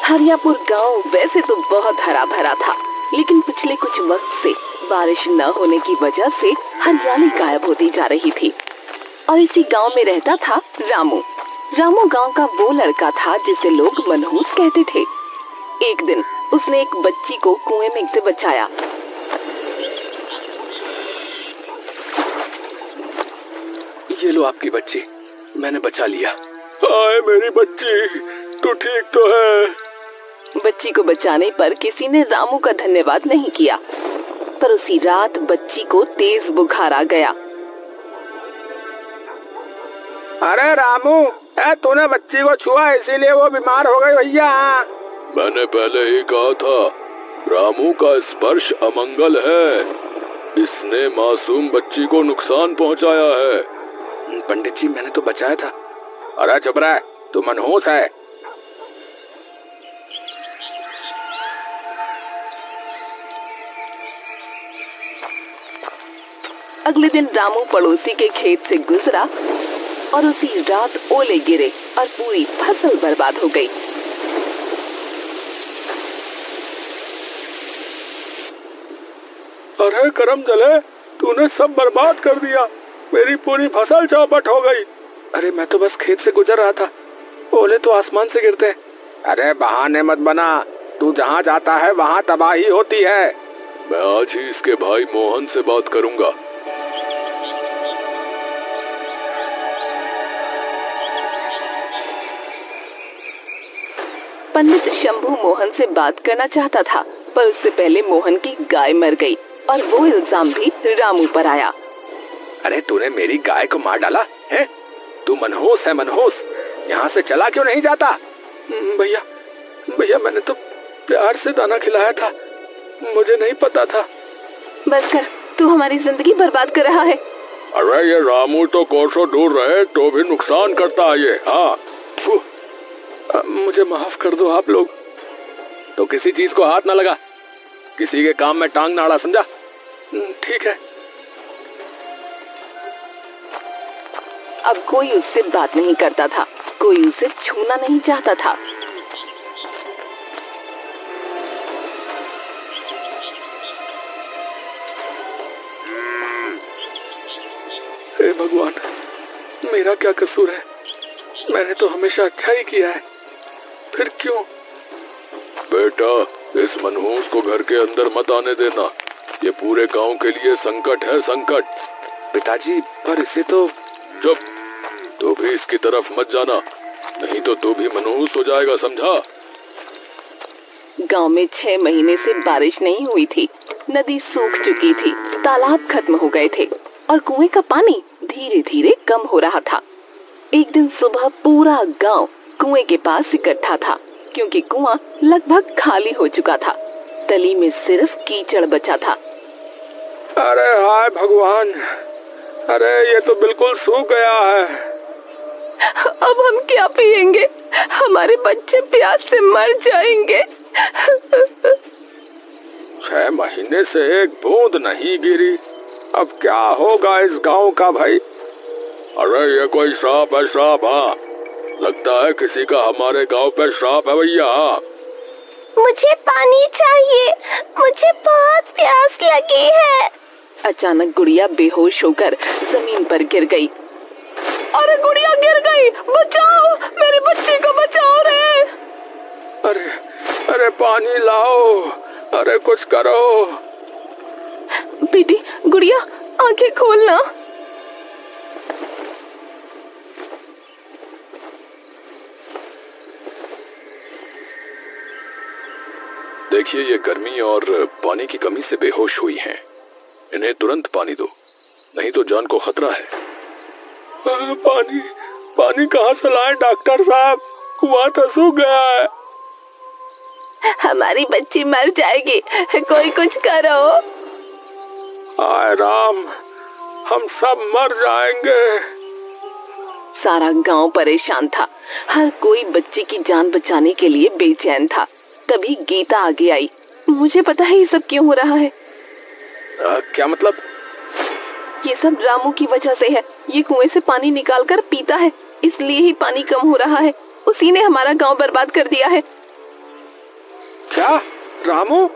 हरियापुर गांव वैसे तो बहुत हरा भरा था, लेकिन पिछले कुछ वक्त से बारिश न होने की वजह से हरियाली गायब होती जा रही थी। और इसी गांव में रहता था रामू। रामू गांव का वो लड़का था जिसे लोग मनहूस कहते थे। एक दिन उसने एक बच्ची को कुएं में से बचाया। ये लो आपकी बच्ची, मैंने बचा लिया। हाय मेरी बच्ची, तू ठीक तो है? बच्ची को बचाने पर किसी ने रामू का धन्यवाद नहीं किया, पर उसी रात बच्ची को तेज बुखार आ गया। अरे रामू, तूने बच्ची को छुआ इसीलिए वो बीमार हो गई भैया। मैंने पहले ही कहा था, रामू का स्पर्श अमंगल है। इसने मासूम बच्ची को नुकसान पहुंचाया है। पंडित जी, मैंने तो बचाया था। अरे चुप रह, तू मनहूस है। अगले दिन रामू पड़ोसी के खेत से गुजरा और उसी रात ओले गिरे और पूरी फसल बर्बाद हो गई। अरे करम जले, तूने सब बर्बाद कर दिया। मेरी पूरी फसल चौपट हो गई। अरे मैं तो बस खेत से गुजर रहा था, ओले तो आसमान से गिरते हैं। अरे बहाने मत बना, तू जहाँ जाता है वहाँ तबाही होती है। मैं आज ही इसके भाई मोहन से बात करूंगा। पंडित शंभू मोहन से बात करना चाहता था, पर उससे पहले मोहन की गाय मर गई और वो इल्जाम भी रामू पर आया। अरे तूने मेरी गाय को मार डाला है? तू मनहूस है, मनहूस। यहाँ से चला क्यों नहीं जाता? भैया भैया, मैंने तो प्यार से दाना खिलाया था, मुझे नहीं पता था। बस कर, तू हमारी जिंदगी बर्बाद कर रहा है। अरे ये रामू तो कोसों दूर रहे तो भी नुकसान करता है ये। हाँ, मुझे माफ कर दो आप लोग। तो किसी चीज को हाथ ना लगा, किसी के काम में टांग ना अड़ा, समझा? ठीक है। अब कोई उससे बात नहीं करता था, कोई उसे छूना नहीं चाहता था। हे भगवान, मेरा क्या कसूर है? मैंने तो हमेशा अच्छा ही किया है, फिर क्यों? बेटा, इस मनहूस को घर के अंदर मत आने देना। ये पूरे गांव के लिए संकट है, संकट। पिताजी, पर इसे तो... चुप, तू भी इसकी तरफ मत जाना, नहीं तो तू भी मनहूस हो जाएगा, समझा? गांव में 6 महीने से बारिश नहीं हुई थी। नदी सूख चुकी थी, तालाब खत्म हो गए थे और कुएं का पानी धीरे धीरे कम हो रहा था। एक दिन सुबह पूरा गांव कुएं के पास इकट्ठा था, क्योंकि कुआं लगभग खाली हो चुका था। तली में सिर्फ कीचड़ बचा था। अरे हाय भगवान, अरे ये तो बिल्कुल सूख गया है। अब हम क्या पिएंगे? हमारे बच्चे प्यास से मर जाएंगे। 6 महीने से एक बूंद नहीं गिरी, अब क्या होगा इस गांव का भाई? अरे ये कोई श्राप है, श्राप। हाँ, लगता है किसी का हमारे गांव पे श्राप है भैया। मुझे पानी चाहिए, मुझे बहुत प्यास लगी है। अचानक गुड़िया बेहोश होकर जमीन पर गिर गई। अरे गुड़िया गिर गई, बचाओ, मेरे बच्चे को बचाओ रे। अरे अरे पानी लाओ, अरे कुछ करो। बेटी, गुड़िया आंखें खोलना। देखिए, ये गर्मी और पानी की कमी से बेहोश हुई हैं। इन्हें तुरंत पानी दो, नहीं तो जान को खतरा है। पानी पानी कहाँ से लाएं डॉक्टर साहब? कुआं तो सूख गया है। हमारी बच्ची मर जाएगी, कोई कुछ करो। हाय राम, हम सब मर जाएंगे। सारा गांव परेशान था। हर कोई बच्ची की जान बचाने के लिए बेचैन था। तभी गीता आगे आई। मुझे पता है ये सब क्यों हो रहा है। क्या मतलब? ये सब रामू की वजह से है। ये कुएं से पानी निकाल कर पीता है, इसलिए ही पानी कम हो रहा है। उसी ने हमारा गांव बर्बाद कर दिया है। क्या रामू?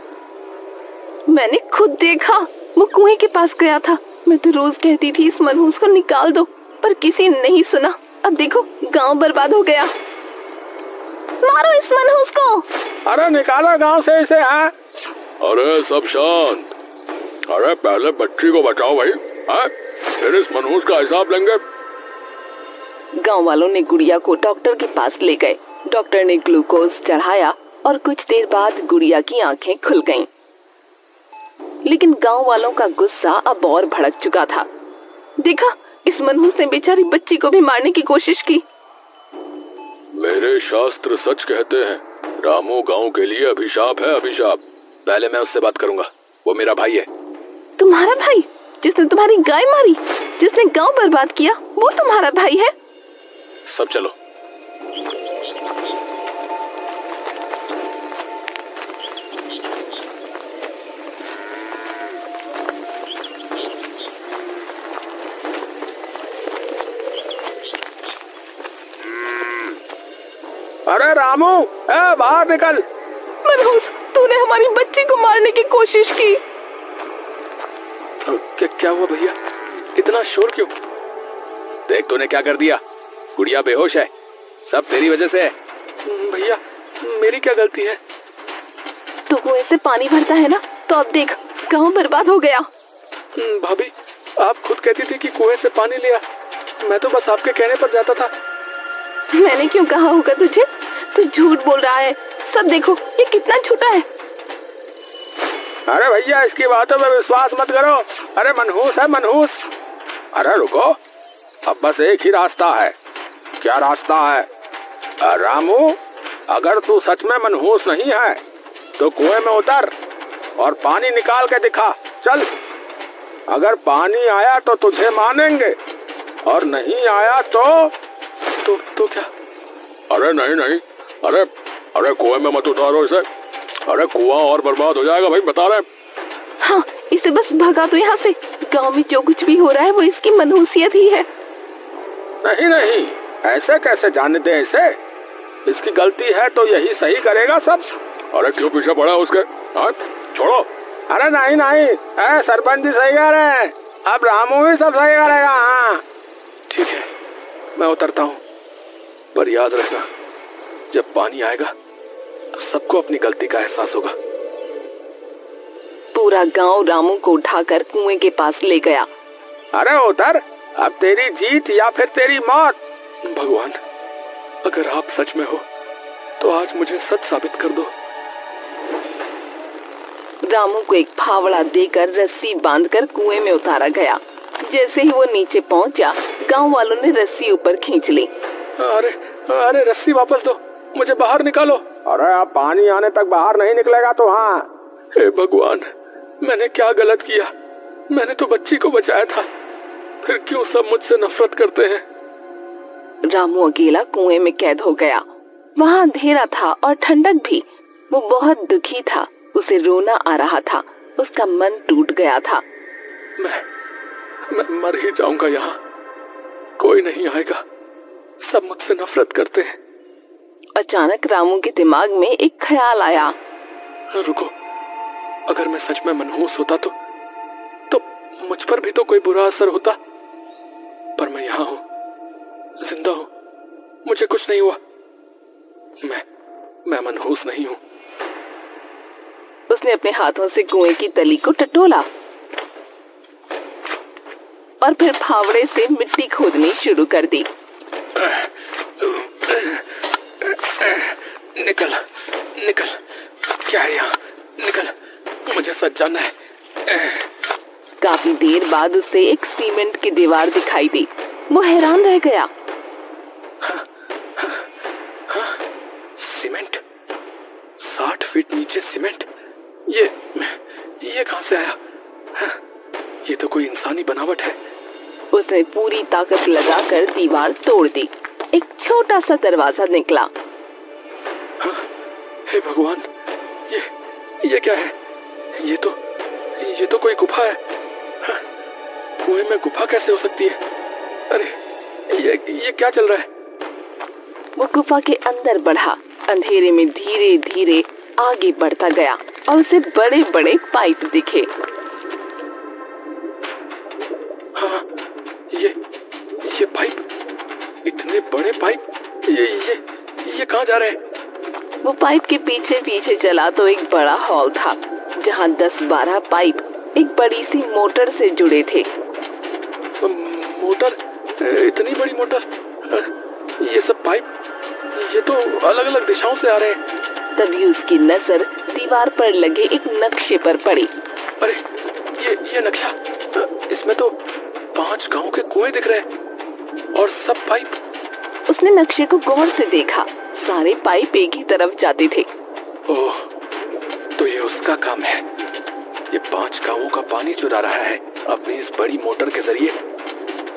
मैंने खुद देखा, वो कुएं के पास गया था। मैं तो रोज कहती थी इस मनहूस को निकाल दो, पर किसी ने नहीं सुना। अब देखो गांव बर्बाद हो गया। मारो इस मनहूस को। अरे निकालो गांव से इसे। हाँ अरे सब शांत। अरे पहले बच्ची को बचाओ भाई, हाँ? फिर इस मनहूस का हिसाब लेंगे। गांव वालों ने गुड़िया को डॉक्टर के पास ले गए। डॉक्टर ने ग्लूकोज चढ़ाया और कुछ देर बाद गुड़िया की आंखें खुल गईं। लेकिन गांव वालों का गुस्सा अब और भड़क चुका था। देखा, इस मनहूस ने बेचारी बच्ची को भी मारने की कोशिश की। मेरे शास्त्र सच कहते हैं, रामू गांव के लिए अभिशाप है, अभिशाप। पहले मैं उससे बात करूंगा, वो मेरा भाई है। तुम्हारा भाई? जिसने तुम्हारी गाय मारी, जिसने गांव बर्बाद किया, वो तुम्हारा भाई है? सब चलो। अरे रामू, बाहर निकल। मनहूस, तूने हमारी बच्ची को मारने की कोशिश की। क्या हुआ भैया? इतना शोर क्यों? देख तूने क्या कर दिया। गुड़िया बेहोश है, सब तेरी वजह से है। भैया मेरी क्या गलती है? तो कुएं से पानी भरता है ना, तो अब देख गांव बर्बाद हो गया। भाभी, आप खुद कहती थी कि कुएं से पानी लिया। मैं तो बस आपके कहने पर जाता था। मैंने क्यों कहा होगा तुझे? तू झूठ बोल रहा है। सब देखो ये कितना छोटा है। अरे भैया इसकी बातों में विश्वास मत करो। अरे मनहूस है, मनहूस। अरे रुको, अब बस एक ही रास्ता है। क्या रास्ता है? रामू, अगर तू सच में मनहूस नहीं है तो कुएं में उतर और पानी निकाल के दिखा। चल, अगर पानी आया तो तुझे मानेंगे और नहीं आया तो क्या? अरे नहीं, अरे कुएं में मत उतारो इसे। अरे कुआं और बर्बाद हो जाएगा भाई, बता रहे। हाँ, इसे बस भगा दो यहाँ से। गांव में जो कुछ भी हो रहा है वो इसकी मनहूसियत ही है। नहीं, ऐसे कैसे जाने दे इसे? इसकी गलती है तो यही सही करेगा सब। अरे क्यों पीछे पड़ा उसके? हाँ, छोड़ो। अरे नहीं, सरपंच जी सही कह रहे हैं। अब रामू ही सब सही करेगा। हाँ ठीक है, मैं उतरता हूँ, पर याद रखना, जब पानी आएगा तो सबको अपनी गलती का एहसास होगा। पूरा गांव रामू को उठाकर कुएं के पास ले गया। अरे उतर, अब तेरी जीत या फिर तेरी मौत। भगवान, अगर आप सच में हो तो आज मुझे सच साबित कर दो। रामू को एक फावड़ा देकर रस्सी बांधकर कुएं में उतारा गया। जैसे ही वो नीचे पहुंचा, गांव वालों ने रस्सी ऊपर खींच ली। अरे रस्सी वापस दो, मुझे बाहर निकालो। अरे अब पानी आने तक बाहर नहीं निकलेगा तो। हाँ, हे भगवान, मैंने क्या गलत किया? मैंने तो बच्ची को बचाया था, फिर क्यों सब मुझसे नफरत करते हैं? रामू अकेला कुएं में कैद हो गया। वहाँ अंधेरा था और ठंडक भी। वो बहुत दुखी था, उसे रोना आ रहा था, उसका मन टूट गया था। मैं मर ही जाऊंगा यहाँ, कोई नहीं आएगा, सब मुझसे नफरत करते हैं। अचानक रामू के दिमाग में एक ख्याल आया। रुको, अगर मैं सच में मनहूस होता तो मुझ पर भी तो कोई बुरा असर होता। पर मैं यहाँ हूँ, जिंदा हूँ, मुझे कुछ नहीं हुआ। मैं मनहूस नहीं हूँ। उसने अपने हाथों से कुएं की तली को टटोला और फिर फावड़े से मिट्टी खोदनी शुरू कर दी। निकल, क्या है यहाँ? निकल, मुझे सच जानना है। काफी देर बाद उसे एक सीमेंट की दीवार दिखाई दी। वो हैरान रह गया। सीमेंट, 60 फीट नीचे सीमेंट, ये कहाँ से आया? ये तो कोई इंसानी बनावट है। उसने पूरी ताकत लगाकर दीवार तोड़ दी। एक छोटा सा दरवाजा निकला। हे भगवान, ये क्या है? ये तो कोई गुफा है। कुएं में गुफा कैसे हो सकती है? अरे ये क्या चल रहा है? वो गुफा के अंदर बढ़ा। अंधेरे में धीरे धीरे आगे बढ़ता गया और उसे बड़े बड़े पाइप दिखे। हाँ, ये पाइप, इतने बड़े पाइप, ये कहाँ जा रहे हैं? वो पाइप के पीछे पीछे चला तो एक बड़ा हॉल था जहाँ 10-12 पाइप एक बड़ी सी मोटर से जुड़े थे। मोटर? इतनी बड़ी मोटर? ये सब पाइप, ये तो अलग अलग दिशाओं से आ रहे हैं। तभी उसकी नजर दीवार पर लगे एक नक्शे पर पड़ी। अरे ये नक्शा, इसमें तो 5 गांव के कुएं दिख रहे हैं और सब पाइप। उसने नक्शे को गौर से देखा। सारे पाइप एक ही तरफ जाते थे। ओह, तो ये उसका काम है। ये 5 गांवों का पानी चुरा रहा है अपनी इस बड़ी मोटर के जरिए।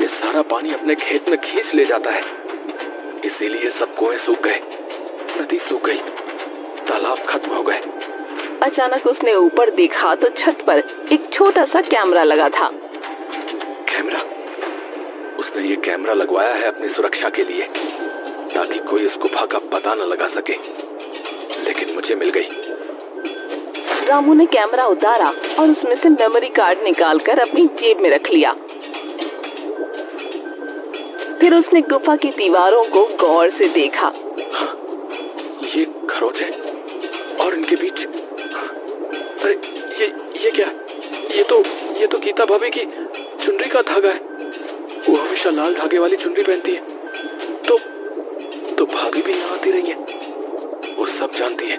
ये सारा पानी अपने खेत में खींच ले जाता है, इसीलिए सब कुएं सूख गए, नदी सूख गई, तालाब खत्म हो गए। अचानक उसने ऊपर देखा तो छत पर एक छोटा सा कैमरा लगा था। कैमरा? उसने ये कैमरा लगवाया है अपनी सुरक्षा के लिए, ताकि कोई इस गुफा का पता न लगा सके। लेकिन मुझे मिल गई। रामू ने कैमरा उतारा और उसमें से मेमोरी कार्ड निकालकर अपनी जेब में रख लिया। फिर उसने गुफा की दीवारों को गौर से देखा। हाँ, ये खरोच है और इनके बीच, अरे ये क्या? ये तो गीता भाभी की चुनरी का धागा है। वो हमेशा लाल धागे वाली चुनरी पहनती है। तो भाभी भी यहाँ आती रही है। वो सब जानती है।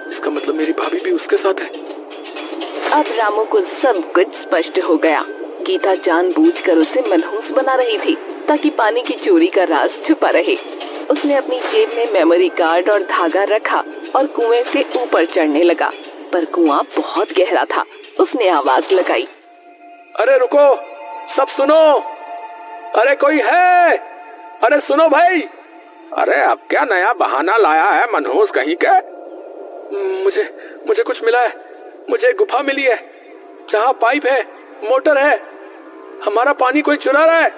इसका मतलब मेरी भाभी भी उसके साथ है। अब रामू को सब कुछ स्पष्ट हो गया। गीता जानबूझकर उसे मनहूस बना रही थी ताकि पानी की चोरी का राज छुपा रहे। उसने अपनी जेब में मेमोरी कार्ड और धागा रखा और कुएं से ऊपर चढ़ने लगा, पर कुआं बहुत गहरा था। उसने आवाज लगाई, अरे रुको, सब सुनो, अरे कोई है, अरे सुनो भाई। अरे अब क्या नया बहाना लाया है मनहूस कहीं के? मुझे कुछ मिला है। मुझे एक गुफा मिली है जहाँ पाइप है, मोटर है। हमारा पानी कोई चुरा रहा है।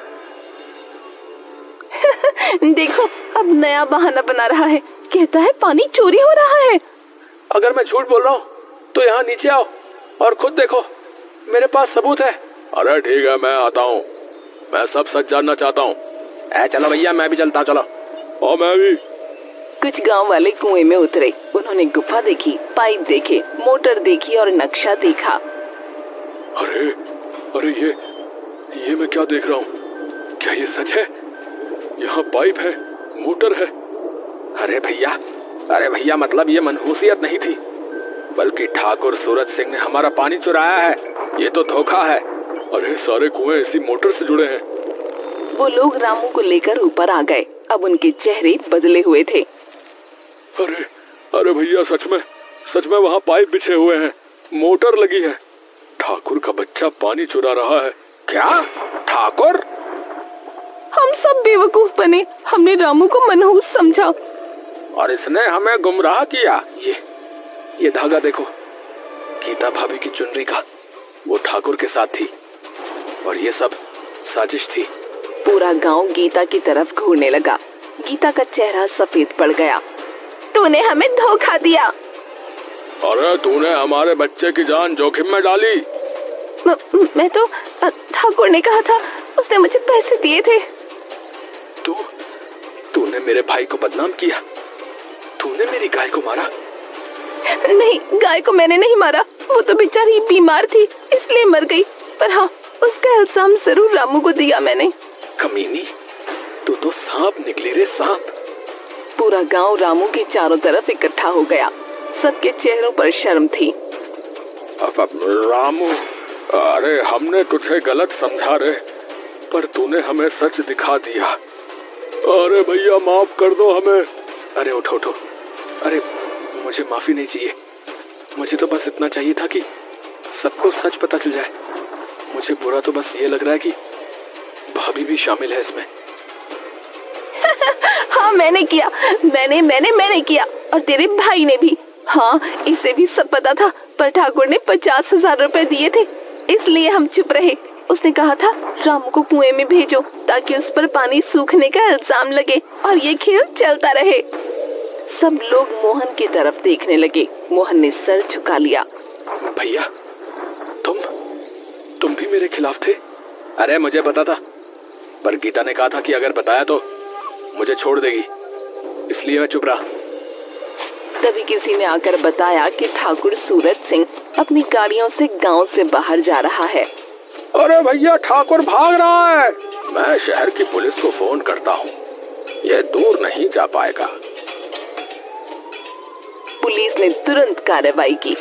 देखो, अब नया बहाना बना रहा है। कहता है पानी चोरी हो रहा है। अगर मैं झूठ बोल रहा हूँ तो यहाँ नीचे आओ और खुद देखो, मेरे पास सबूत है। अरे ठीक है, मैं आता हूँ। मैं सब सच जानना चाहता हूँ। चलो भैया, मैं भी चलता, चलो। और मैं भी। कुछ गांव वाले कुएं में उतरे। उन्होंने गुफा देखी, पाइप देखे, मोटर देखी और नक्शा देखा। अरे ये मैं क्या देख रहा हूँ? क्या ये सच है? यहाँ पाइप है, मोटर है। अरे भैया मतलब ये मनहूसियत नहीं थी, बल्कि ठाकुर सूरज सिंह ने हमारा पानी चुराया है। ये तो धोखा है। अरे सारे कुएं इसी मोटर से जुड़े हैं। वो लोग रामू को लेकर ऊपर आ गए। अब उनके चेहरे बदले हुए थे। अरे भैया, सच में वहाँ पाइप बिछे हुए हैं, मोटर लगी है। ठाकुर का बच्चा पानी चुरा रहा है। क्या? ठाकुर? हम सब बेवकूफ बने। हमने रामू को मनहूस समझा और इसने हमें गुमराह किया। ये धागा देखो, गीता भाभी की चुनरी का। वो ठाकुर के साथ थी और ये सब साजिश थी। पूरा गांव गीता की तरफ घूरने लगा। गीता का चेहरा सफेद पड़ गया। तूने हमें धोखा दिया। अरे तूने हमारे बच्चे की जान जोखिम में डाली। मैं तो, ठाकुर ने कहा था, उसने मुझे पैसे दिए थे। तूने मेरे भाई को बदनाम किया। तूने मेरी गाय को मारा। नहीं, गाय को मैंने नहीं मारा। वो तो बेचारी बीमार थी इसलिए मर गई। पर हाँ, उसका इल्जाम जरूर रामू को दिया मैंने। कमीनी, तू तो सांप निकली रे, सांप। पूरा गांव रामू के चारों तरफ इकट्ठा हो गया। सबके चेहरों पर शर्म थी। अब रामू, अरे हमने तुझे गलत समझा रे, पर तूने हमें सच दिखा दिया। अरे भैया, माफ कर दो हमें। अरे उठो। अरे मुझे माफी नहीं चाहिए। मुझे तो बस इतना चाहिए था कि सबको सच पता चल जाए। मुझे बुरा तो बस ये लग रहा है कि भाभी भी शामिल है इसमें। हाँ, मैंने किया। मैंने किया। और तेरे भाई ने भी। हाँ, इसे भी सब पता था, पर ठाकुर ने 50,000 रुपए दिए थे, इसलिए हम चुप रहे। उसने कहा था रामू को कुएं में भेजो ताकि उस पर पानी सूखने का इल्जाम लगे और ये खेल चलता रहे। सब लोग मोहन की तरफ देखने लगे। मोहन ने सर झुका लिया। भैया, तुम भी मेरे खिलाफ थे? अरे मुझे पता था, पर गीता ने कहा था कि अगर बताया तो मुझे छोड़ देगी, इसलिए मैं चुप रहा। तभी किसी ने आकर बताया कि ठाकुर सूरज सिंह अपनी गाड़ियों से गांव से बाहर जा रहा है। अरे भैया, ठाकुर भाग रहा है। मैं शहर की पुलिस को फोन करता हूँ, ये दूर नहीं जा पाएगा। पुलिस ने तुरंत कार्रवाई की।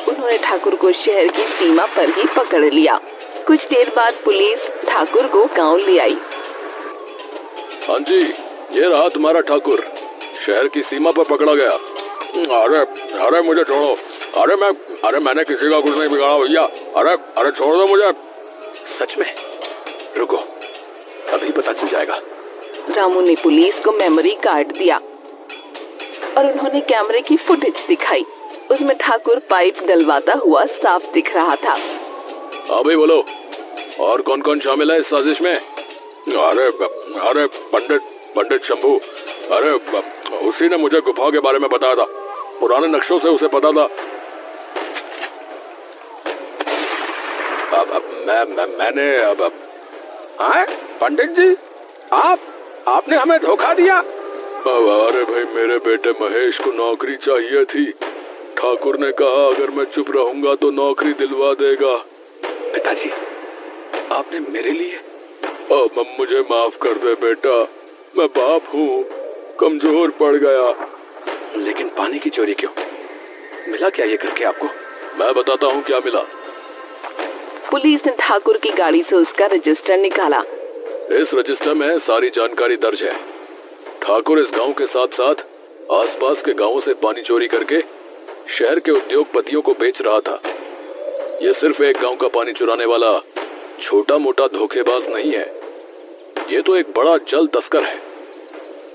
उन्होंने ठाकुर को शहर की सीमा पर ही पकड़ लिया। कुछ देर बाद पुलिस ठाकुर को गांव ले आई। हाँ जी, ये रहा तुम्हारा ठाकुर, शहर की सीमा पर पकड़ा गया। अरे मुझे छोड़ो। अरे मैंने किसी का कुछ नहीं बिगाड़ा भैया। अरे छोड़ दो मुझे। सच में? रुको, अभी पता चल जाएगा। रामू ने पुलिस को मेमोरी कार्ड दिया और उन्होंने कैमरे की फुटेज दिखाई। उसमें ठाकुर पाइप डलवाता हुआ साफ दिख रहा था। हाँ भाई बोलो, और कौन कौन शामिल है इस साजिश में? अरे पंडित शंभू। अरे उसी ने मुझे गुफा के बारे में बताया था, पुराने नक्शों से उसे पता था। पंडित जी, आपने हमें धोखा दिया। अरे भाई, मेरे बेटे महेश को नौकरी चाहिए थी। ठाकुर ने कहा अगर मैं चुप रहूंगा तो नौकरी दिलवा देगा। पिताजी, आपने मेरे लिए? मुझे माफ कर दे बेटा, मैं बाप हूँ, कमजोर पड़ गया। लेकिन पानी की चोरी क्यों? मिला क्या ये करके आपको? मैं बताता हूँ क्या मिला। पुलिस ने ठाकुर की गाड़ी से उसका रजिस्टर निकाला। इस रजिस्टर में सारी जानकारी दर्ज है। ठाकुर इस गांव के साथ साथ आसपास के गांवों से पानी चोरी करके शहर के उद्योगपतियों को बेच रहा था। यह सिर्फ एक गांव का पानी चुराने वाला छोटा मोटा धोखेबाज नहीं है, ये तो एक बड़ा जल तस्कर है,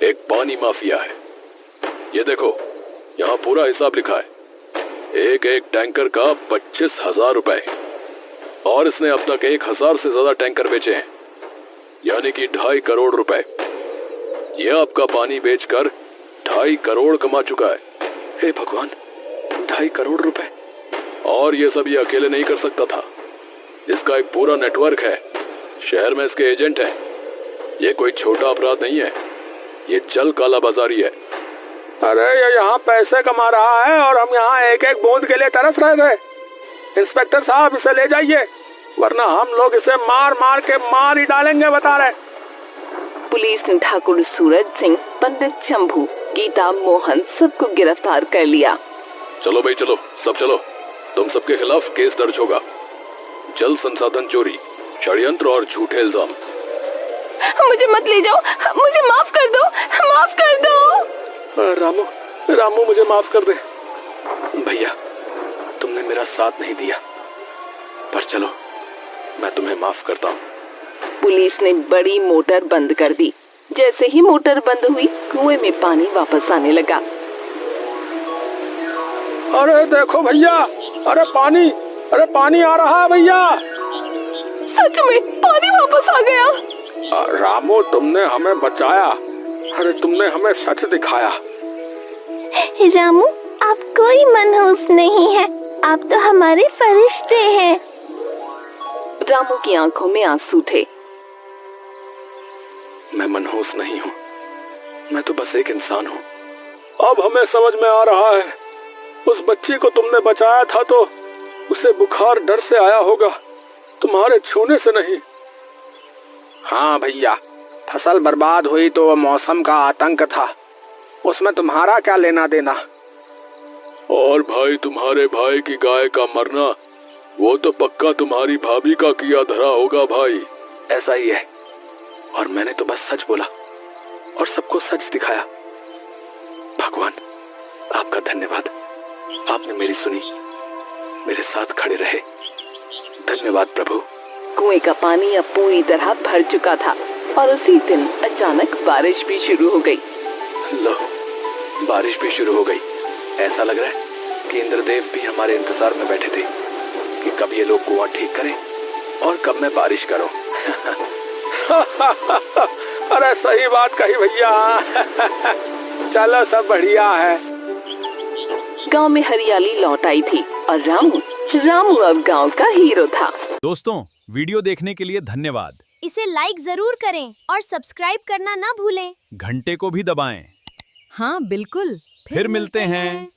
एक पानी माफिया है। ये देखो, यहाँ पूरा हिसाब लिखा है। एक टैंकर का 25,000 रुपए, और इसने अब तक 1,000 से ज्यादा टैंकर बेचे हैं, यानी कि 2.5 करोड़ रुपए। यह आपका पानी बेचकर 2.5 करोड़ कमा चुका है। हे भगवान, 2.5 करोड़ रुपए! और ये सब ये अकेले नहीं कर सकता था, इसका एक पूरा नेटवर्क है। शहर में इसके एजेंट हैं। ये कोई छोटा अपराध नहीं है, ये चल काला बाजारी है। अरे ये यहाँ पैसे कमा रहा है और हम यहाँ एक एक बूंद के लिए तरस रहे थे। इंस्पेक्टर साहब, इसे ले जाइए, वरना हम लोग इसे मार मार के मार ही डालेंगे, बता रहे। पुलिस ने ठाकुर सूरज सिंह, पंडित शंभू, गीता, मोहन सबको गिरफ्तार कर लिया। चलो भाई चलो, सब चलो, तुम सबके खिलाफ केस दर्ज होगा। जल संसाधन चोरी, षड्यंत्र और झूठे इल्जाम। मुझे मत ले जाओ, मुझे माफ कर दो, माफ कर दो। रामू मुझे माफ कर दे। भैया, तुमने मेरा साथ नहीं दिया, पर चलो मैं तुम्हें माफ करता हूँ। पुलिस ने बड़ी मोटर बंद कर दी। जैसे ही मोटर बंद हुई, कुएं में पानी वापस आने लगा। अरे देखो भैया, अरे पानी आ रहा है भैया। सच में पानी वापस आ गया। रामू, तुमने हमें बचाया। अरे तुमने हमें सच दिखाया। रामू, आप कोई मनहूस नहीं है, आप तो हमारे फरिश्ते हैं। रामू की आंखों में आंसू थे। मैं मनहूस नहीं हूँ, मैं तो बस एक इंसान हूँ। अब हमें समझ में आ रहा है, उस बच्ची को तुमने बचाया था तो उसे बुखार डर से आया होगा, तुम्हारे छूने से नहीं। हाँ भैया, फसल बर्बाद हुई तो मौसम का आतंक था, उसमें तुम्हारा क्या लेना देना। और भाई, तुम्हारे भाई की गाय का मरना, वो तो पक्का तुम्हारी भाभी का किया धरा होगा भाई। ऐसा ही है, और मैंने तो बस सच बोला और सबको सच दिखाया। भगवान, आपका धन्यवाद, आपने मेरी सुनी, मेरे साथ खड़े रहे। धन्यवाद प्रभु। कुएं का पानी अब पूरी तरह भर चुका था और उसी दिन अचानक बारिश भी शुरू हो गई। लो, बारिश भी शुरू हो गई। ऐसा लग रहा है कि इंद्रदेव भी हमारे इंतजार में बैठे थे कि कब ये लोग कुआं ठीक करें और कब मैं बारिश करूं। अरे सही बात कही भैया। चलो सब बढ़िया है। गांव में हरियाली लौट आई थी और रामू अब गांव का हीरो था। दोस्तों, वीडियो देखने के लिए धन्यवाद। इसे लाइक जरूर करें और सब्सक्राइब करना ना भूलें। घंटे को भी दबाएं। हाँ बिल्कुल। फिर मिलते हैं।